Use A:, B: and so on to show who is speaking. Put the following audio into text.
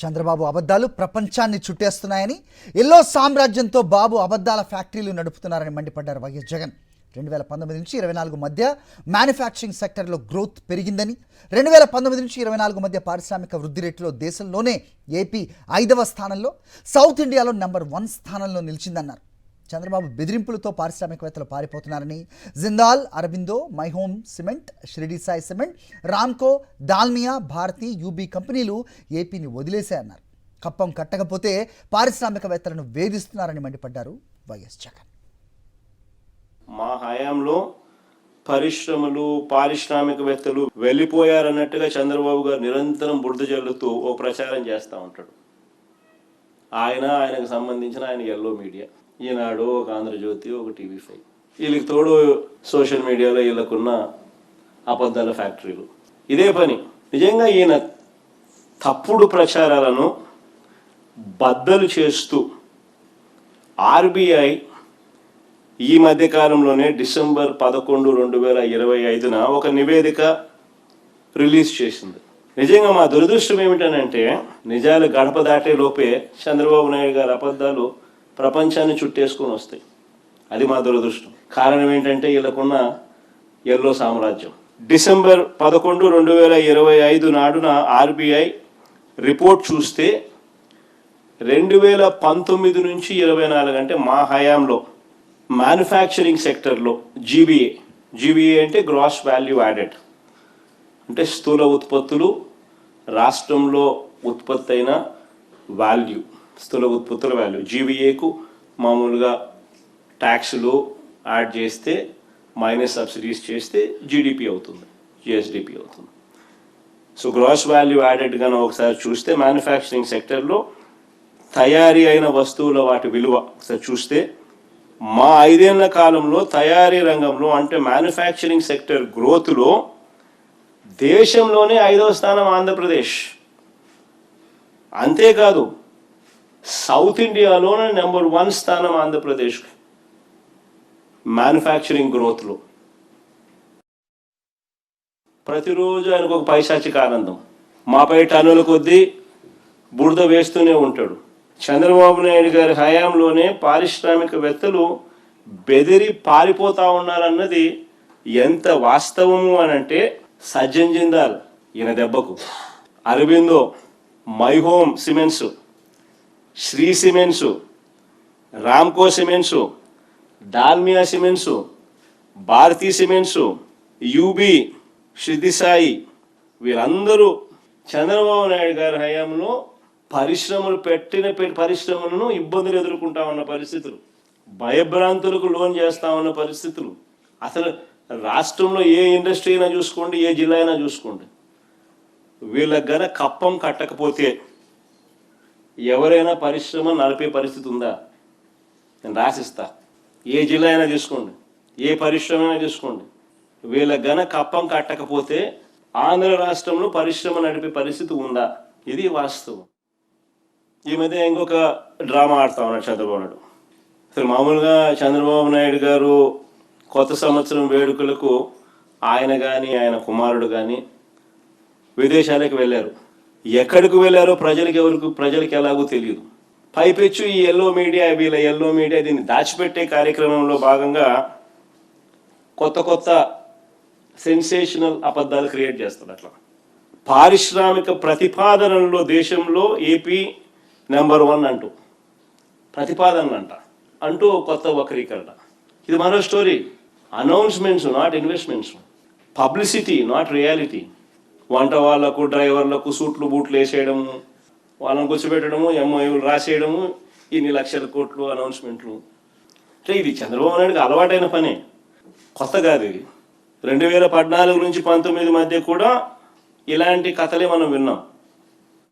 A: చంద్రబాబు అబద్ధాలు ప్రపంచాన్ని చుట్టేస్తున్నాయని, ఎల్లో సామ్రాజ్యంతో బాబు అబద్ధాల ఫ్యాక్టరీలు నడుపుతున్నారని మండిపడ్డారు వైఎస్ జగన్. 2019 నుంచి 24 మధ్య మ్యానుఫ్యాక్చరింగ్ సెక్టర్లో గ్రోత్ పెరిగిందని, 2019 నుంచి 24 మధ్య పారిశ్రామిక వృద్ధి రేటులో దేశంలోనే ఏపీ 5వ స్థానంలో, సౌత్ ఇండియాలో నెంబర్ 1 స్థానంలో నిలిచిందన్నారు. చంద్రబాబు బెదిరింపులతో పారిశ్రామికవేత్తలు పారిపోతున్నారని, Jindal, Aurobindo, my Home cement, Shirdi Sai cement, Ramco, Dalmia, Bharathi, UB కంపెనీలు ఏపీని వదిలేశాయన్నారు. కప్పం కట్టకపోతే పారిశ్రామికవేత్తలను వేధిస్తున్నారని మండిపడ్డారు వైఎస్ జగన్.
B: మా హయాంలో పరిశ్రమలు, పారిశ్రామికవేత్తలు వెళ్ళిపోయారన్నట్టుగా చంద్రబాబు గారు నిరంతరం బురద జల్లుతూ ఓ ప్రచారం చేస్తూ ఉంటాడు. ఆయనకు సంబంధించిన ఆయన ఎల్లో మీడియా, ఈనాడు, ఒక ఆంధ్రజ్యోతి, ఒక TV5, వీళ్ళకి తోడు సోషల్ మీడియాలో వీళ్ళకున్న అబద్ధాల ఫ్యాక్టరీలు. ఇదే పని. నిజంగా ఈయన తప్పుడు ప్రచారాలను బద్దలు చేస్తూ RBI ఈ మధ్యకాలంలోనే డిసెంబర్ 11, 2025 ఒక నివేదిక రిలీజ్ చేసింది. నిజంగా మా దురదృష్టం ఏమిటనంటే, నిజాలు గడప దాటే లోపే చంద్రబాబు నాయుడు గారి అబద్ధాలు ప్రపంచాన్ని చుట్టేసుకొని వస్తాయి. అది మా దురదృష్టం. కారణం ఏంటంటే, వీళ్ళకున్న ఎల్లో సామ్రాజ్యం. డిసెంబర్ 11, 2025 నాడున RBI రిపోర్ట్ చూస్తే 2019 నుంచి 24 అంటే మా హయాంలో మ్యానుఫ్యాక్చరింగ్ సెక్టర్లో GVA అంటే గ్రాస్ వాల్యూ యాడెడ్, అంటే స్థూల ఉత్పత్తులు, రాష్ట్రంలో ఉత్పత్తి అయిన వాల్యూ, స్థూల ఉత్పత్తుల వాల్యూ. GVAకు మామూలుగా ట్యాక్సులు యాడ్ చేస్తే, మైనస్ సబ్సిడీస్ చేస్తే GDP అవుతుంది, GSDP అవుతుంది. సో గ్రాస్ వాల్యూ యాడెడ్ కనుక ఒకసారి చూస్తే, మ్యానుఫ్యాక్చరింగ్ సెక్టర్లో తయారీ అయిన వస్తువుల వాటి విలువ ఒకసారి చూస్తే, మా 5 ఏళ్ల కాలంలో తయారీ రంగంలో అంటే మ్యానుఫ్యాక్చరింగ్ సెక్టర్ గ్రోత్లో దేశంలోనే 5వ స్థానం ఆంధ్రప్రదేశ్. అంతేకాదు సౌత్ ఇండియాలోనే నెంబర్ 1 స్థానం ఆంధ్రప్రదేశ్ మ్యానుఫ్యాక్చరింగ్ గ్రోత్లో. ప్రతిరోజు ఆయనకు ఒక పైశాచిక ఆనందం. మాపై టన్నుల కొద్దీ బురద వేస్తూనే ఉంటాడు. చంద్రబాబు నాయుడు గారి హయాంలోనే పారిశ్రామికవేత్తలు బెదిరి పారిపోతా ఉన్నారన్నది ఎంత వాస్తవము అనంటే, సజ్జన్ జిందాల్ ఈయన దెబ్బకు, Aurobindo, my home cements, Shri cements, Ramco cements, Dalmia cements, Bharathi cements, UB, Shirdi Sai, వీరందరూ చంద్రబాబు నాయుడు గారి హయాంలో పరిశ్రమలు పరిశ్రమలను ఇబ్బందులు ఎదుర్కొంటా ఉన్న పరిస్థితులు, భయభ్రాంతులకు లోన్ చేస్తూ ఉన్న పరిస్థితులు. అసలు రాష్ట్రంలో ఏ ఇండస్ట్రీ అయినా చూసుకోండి, ఏ జిల్లా అయినా చూసుకోండి, వీళ్ళకి గన కప్పం కట్టకపోతే ఎవరైనా పరిశ్రమ నడిపే పరిస్థితి ఉందా? నేను రాసిస్తా. ఏ జిల్లా అయినా తీసుకోండి, ఏ పరిశ్రమ అయినా తీసుకోండి, వీళ్ళకి గన కప్పం కట్టకపోతే ఆంధ్ర రాష్ట్రంలో పరిశ్రమ నడిపే పరిస్థితి ఉందా? ఇది వాస్తవం. ఈ మధ్య ఇంకొక డ్రామా ఆడుతూ ఉన్నాడు చంద్రబాబు నాయుడు. అసలు మామూలుగా చంద్రబాబు నాయుడు గారు కొత్త సంవత్సరం వేడుకలకు ఆయన కానీ ఆయన కుమారుడు కానీ విదేశాలకు వెళ్ళారు. ఎక్కడికి వెళ్ళారో ప్రజలకి ఎలాగో తెలియదు. పైపెచ్చు ఈ వీళ్ళ ఎల్లో మీడియా దీన్ని దాచిపెట్టే కార్యక్రమంలో భాగంగా కొత్త సెన్సేషనల్ అబద్ధాలు క్రియేట్ చేస్తారు. అట్లా పారిశ్రామిక ప్రతిపాదనలో దేశంలో ఏపీ నెంబర్ 1 అంటూ ప్రతిపాదనలు అంటూ కొత్త వక్రీకరణ. ఇది మరో story. Announcements not investments, publicity not reality. వంట వాళ్ళకు, డ్రైవర్లకు సూట్లు బూట్లు వేసేయడము, వాళ్ళని కూర్చోబెట్టడము, MOUలు రాసేయడము, ఇన్ని లక్షల కోట్లు అనౌన్స్మెంట్లు. అంటే ఇది చంద్రబాబు నాయుడుకి అలవాటైన పనే, కొత్త కాదు ఇది. 2014 నుంచి 19 మధ్య కూడా ఇలాంటి కథలే మనం విన్నాం.